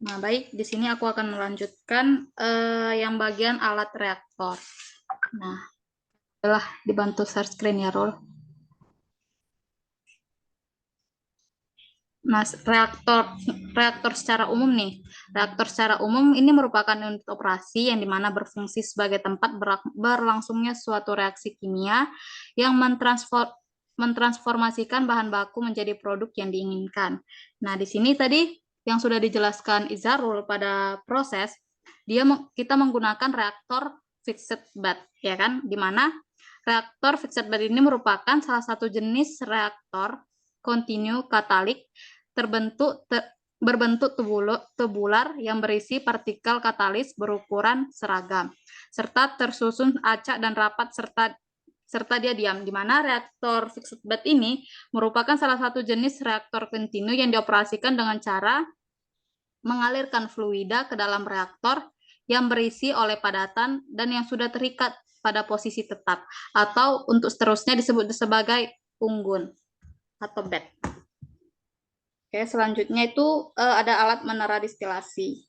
Nah, baik, di sini aku akan melanjutkan yang bagian alat reaktor. Nah, telah dibantu share screen ya, Rul. Nah, reaktor secara umum nih. Reaktor secara umum ini merupakan unit operasi yang dimana berfungsi sebagai tempat berlangsungnya suatu reaksi kimia yang mentransformasikan bahan baku menjadi produk yang diinginkan. Nah, di sini tadi yang sudah dijelaskan Izarul pada proses, kita menggunakan reaktor fixed bed, ya kan? Dimana reaktor fixed bed ini merupakan salah satu jenis reaktor kontinu katalik berbentuk tubular yang berisi partikel katalis berukuran seragam, serta tersusun acak dan rapat serta dia diam, di mana reaktor fixed bed ini merupakan salah satu jenis reaktor kontinu yang dioperasikan dengan cara mengalirkan fluida ke dalam reaktor yang berisi oleh padatan dan yang sudah terikat pada posisi tetap, atau untuk seterusnya disebut sebagai unggun atau bed. Oke, selanjutnya itu ada alat menara distilasi.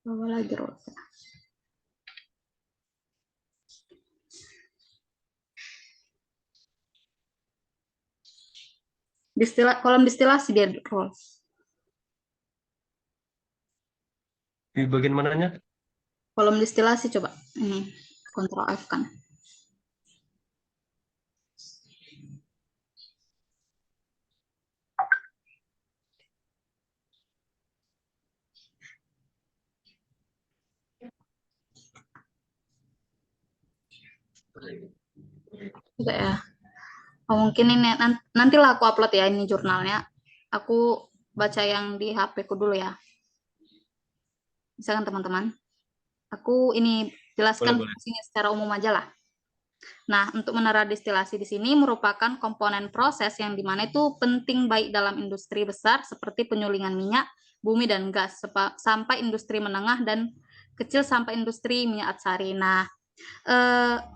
Bawa lagi, Rosa. Kolom distilasi dia, Rolf. Di bagian mananya? Kolom distilasi coba. Ini, Ctrl F kan. Coba ya. Oh, mungkin ini nantilah aku upload ya ini jurnalnya. Aku baca yang di HP ku dulu ya. Misalkan teman-teman. Aku ini jelaskan Boleh. fungsinya secara umum aja lah. Nah, untuk menara destilasi di sini merupakan komponen proses yang dimana itu penting baik dalam industri besar seperti penyulingan minyak, bumi, dan gas, sampai industri menengah dan kecil sampai industri minyak atsari. Nah,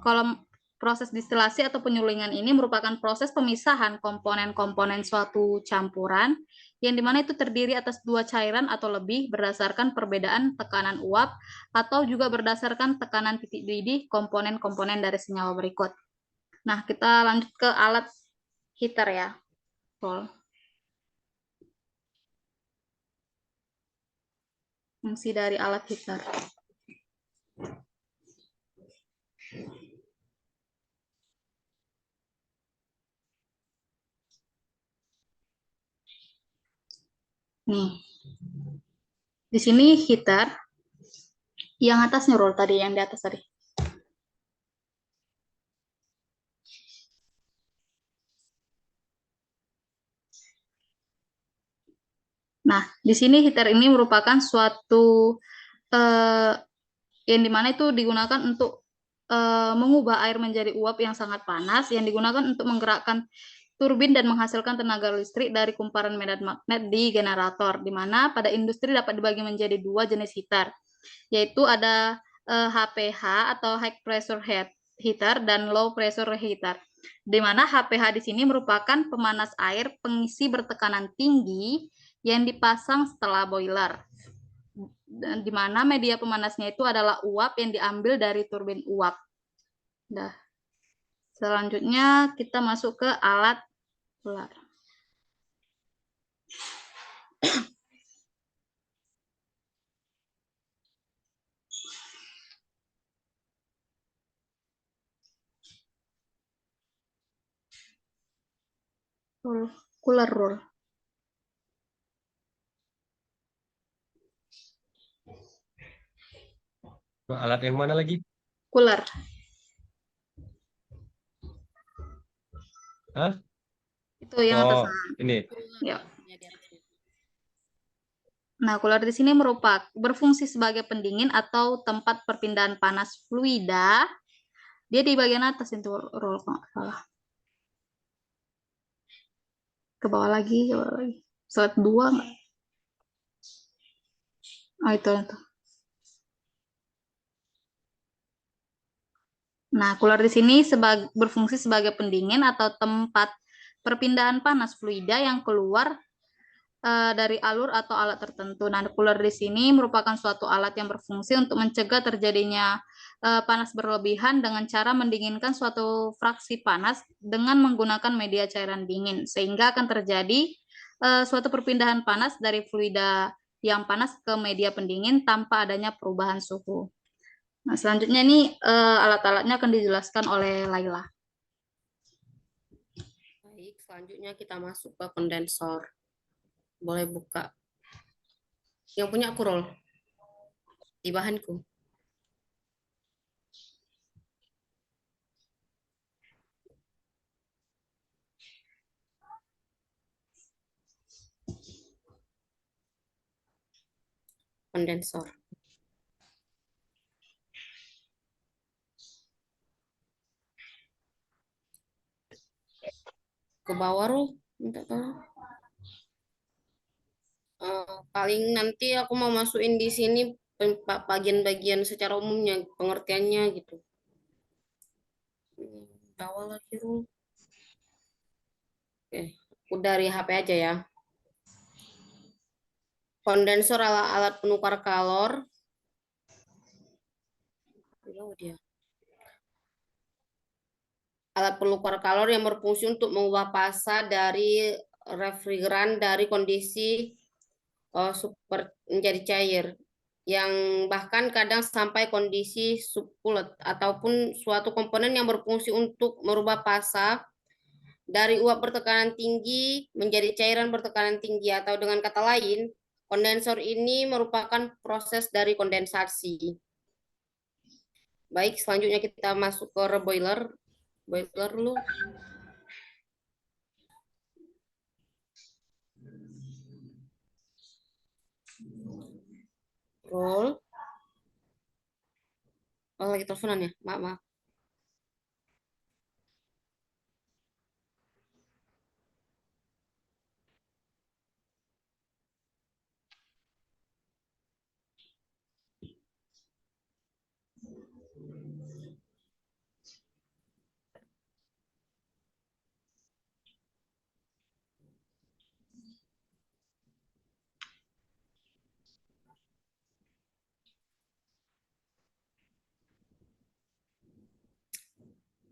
kalau proses distilasi atau penyulingan ini merupakan proses pemisahan komponen-komponen suatu campuran yang dimana itu terdiri atas dua cairan atau lebih berdasarkan perbedaan tekanan uap atau juga berdasarkan tekanan titik didih komponen-komponen dari senyawa berikut. Nah, kita lanjut ke alat heater ya. Fungsi dari alat heater. Nih, di sini heater, yang atasnya roll tadi, yang di atas tadi. Nah, di sini heater ini merupakan suatu yang dimana itu digunakan untuk mengubah air menjadi uap yang sangat panas, yang digunakan untuk menggerakkan turbin dan menghasilkan tenaga listrik dari kumparan medan magnet di generator, di mana pada industri dapat dibagi menjadi dua jenis heater, yaitu ada HPH atau high pressure heater dan low pressure heater. Di mana HPH di sini merupakan pemanas air pengisi bertekanan tinggi yang dipasang setelah boiler. Di mana media pemanasnya itu adalah uap yang diambil dari turbin uap. Nah, selanjutnya kita masuk ke alat cooler. Cooler roll. Alat yang mana lagi? Cooler. Hah? Itu yang atas. Ini. Ya. Nah, cooler di sini merupakan berfungsi sebagai pendingin atau tempat perpindahan panas fluida. Dia di bagian atas itu roll kalau nggak salah. Ke bawah lagi, ke bawah lagi. Slide 2 nggak? Oh, itu. Nah, cooler di sini berfungsi sebagai pendingin atau tempat perpindahan panas fluida yang keluar dari alur atau alat tertentu. Nah, cooler di sini merupakan suatu alat yang berfungsi untuk mencegah terjadinya panas berlebihan dengan cara mendinginkan suatu fraksi panas dengan menggunakan media cairan dingin, sehingga akan terjadi suatu perpindahan panas dari fluida yang panas ke media pendingin tanpa adanya perubahan suhu. Nah, selanjutnya ini alat-alatnya akan dijelaskan oleh Laila. Baik, selanjutnya kita masuk ke kondensor. Boleh buka. Yang punya aku roll di bahanku. Kondensor. Ke bawah roll, minta tolong. Paling nanti aku mau masukin di sini bagian-bagian secara umumnya, pengertiannya gitu. Bawah lagi roll. Oke, udah dari HP aja ya. Kondensor adalah alat penukar kalor. Oh, dia. Alat penukar kalor yang berfungsi untuk mengubah fasa dari refrigeran dari kondisi super menjadi cair, yang bahkan kadang sampai kondisi subkulit ataupun suatu komponen yang berfungsi untuk merubah fasa dari uap bertekanan tinggi menjadi cairan bertekanan tinggi, atau dengan kata lain, kondensor ini merupakan proses dari kondensasi. Baik, selanjutnya kita masuk ke boiler. Boiler dulu. Roll. Oh, lagi teleponan ya? Maaf, maaf.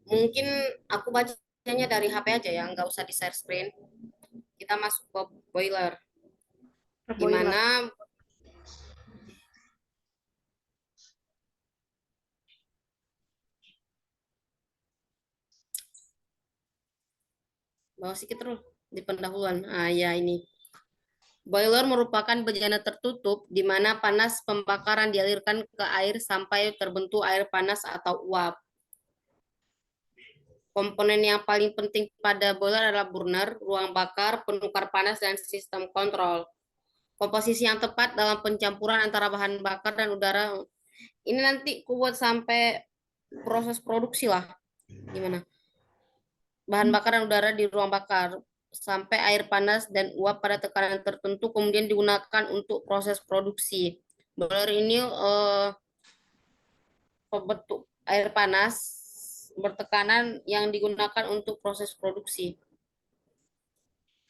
Mungkin aku bacanya dari HP aja ya, nggak usah di share screen. Kita masuk ke boiler. Di mana bawa sedikit terus di pendahuluan. Ah ya, ini. Boiler merupakan bejana tertutup di mana panas pembakaran dialirkan ke air sampai terbentuk air panas atau uap. Komponen yang paling penting pada boiler adalah burner, ruang bakar, penukar panas, dan sistem kontrol. Komposisi yang tepat dalam pencampuran antara bahan bakar dan udara. Ini nanti buat sampai proses produksi lah. Gimana? Bahan bakar dan udara di ruang bakar sampai air panas dan uap pada tekanan tertentu kemudian digunakan untuk proses produksi. Boiler ini pembentuk air panas bertekanan yang digunakan untuk proses produksi.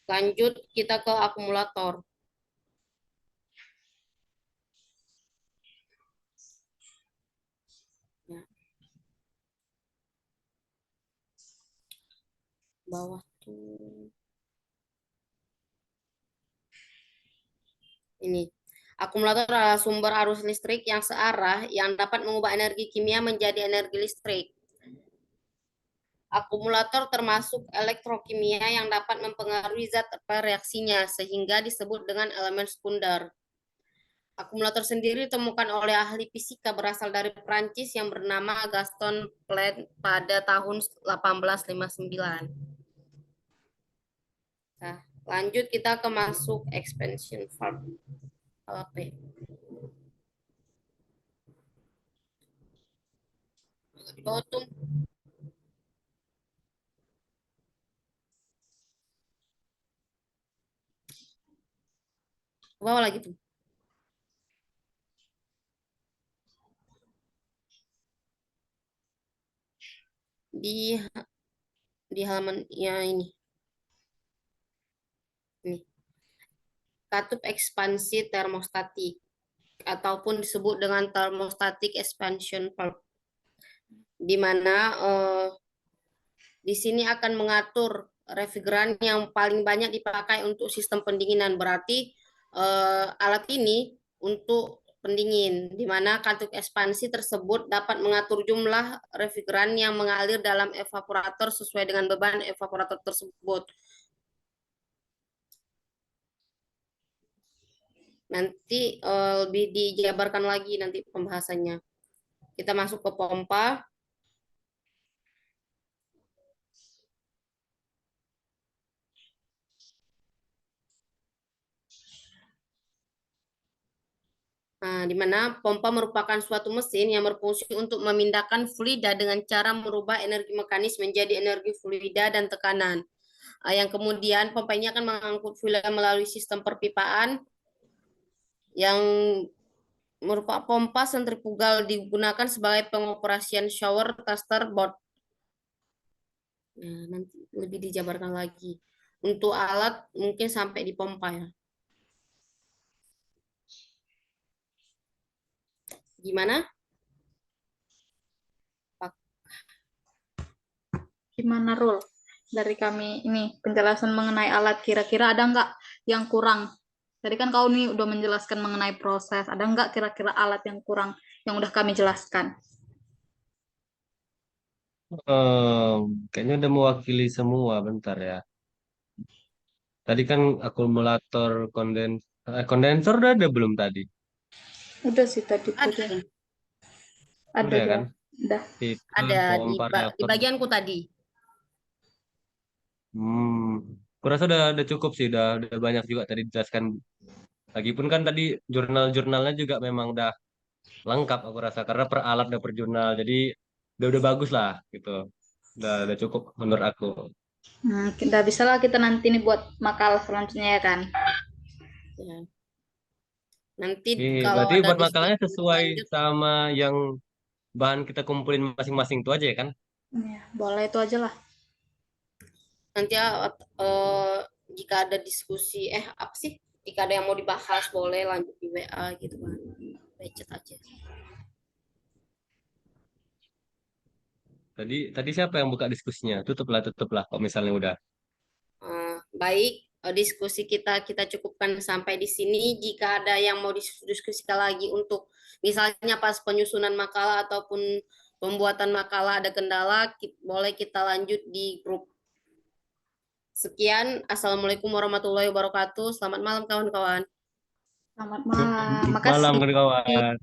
Lanjut kita ke akumulator. Ya. Bawah tuh. Ini. Akumulator adalah sumber arus listrik yang searah yang dapat mengubah energi kimia menjadi energi listrik. Akumulator termasuk elektrokimia yang dapat mempengaruhi zat reaksinya sehingga disebut dengan elemen sekunder. Akumulator sendiri ditemukan oleh ahli fisika berasal dari Prancis yang bernama Gaston Plante pada tahun 1859. Nah, lanjut kita ke masuk expansion valve. Bottom. Bawah lagi tuh. di halaman ya ini. Ini. Katup ekspansi termostatik ataupun disebut dengan thermostatic expansion valve, di mana di sini akan mengatur refrigeran yang paling banyak dipakai untuk sistem pendinginan. Berarti alat ini untuk pendingin, di mana katup ekspansi tersebut dapat mengatur jumlah refrigeran yang mengalir dalam evaporator sesuai dengan beban evaporator tersebut. Nanti lebih dijabarkan lagi nanti pembahasannya. Kita masuk ke pompa. Nah, di mana pompa merupakan suatu mesin yang berfungsi untuk memindahkan fluida dengan cara merubah energi mekanis menjadi energi fluida dan tekanan. Yang kemudian pompa ini akan mengangkut fluida melalui sistem perpipaan yang merupakan pompa sentrifugal digunakan sebagai pengoperasian shower tester board. Nah, nanti lebih dijabarkan lagi. Untuk alat mungkin sampai di pompa ya. Gimana? Gimana, Rul? Dari kami ini penjelasan mengenai alat, kira-kira ada nggak yang kurang? Tadi kan kau nih udah menjelaskan mengenai proses, ada nggak kira-kira alat yang kurang yang udah kami jelaskan? Kayaknya udah mewakili semua, bentar ya. Tadi kan akumulator kondensor udah ada belum tadi? Udah sih tadi tuh Ada, dia. Ada Udah dia. kan? Udah. Itu ada pompa di reaktor. bagianku tadi. Kurasa udah cukup sih, udah banyak juga tadi dijelaskan. Lagipun kan tadi jurnal-jurnalnya juga memang udah lengkap aku rasa karena per alat udah per jurnal. Jadi udah bagus lah gitu. Udah cukup menurut aku. Udah bisa lah kita nanti nih buat makalah selanjutnya ya kan? Ya. Nanti kalau Berarti ada buat diskusi makalahnya sesuai lanjut, sama yang bahan kita kumpulin masing-masing itu aja ya kan? Ya, boleh itu aja lah. nanti jika ada diskusi, apa sih? Jika ada yang mau dibahas, boleh lanjut di WA gitu kan. Chat aja. Tadi siapa yang buka diskusinya? Tutuplah kalau misalnya udah. Baik, diskusi kita cukupkan sampai di sini. Jika ada yang mau diskusikan lagi untuk misalnya pas penyusunan makalah ataupun pembuatan makalah ada kendala, boleh kita lanjut di grup. Sekian, Assalamualaikum warahmatullahi wabarakatuh. Selamat malam kawan-kawan. Selamat malam. Malam Makasih. kawan-kawan.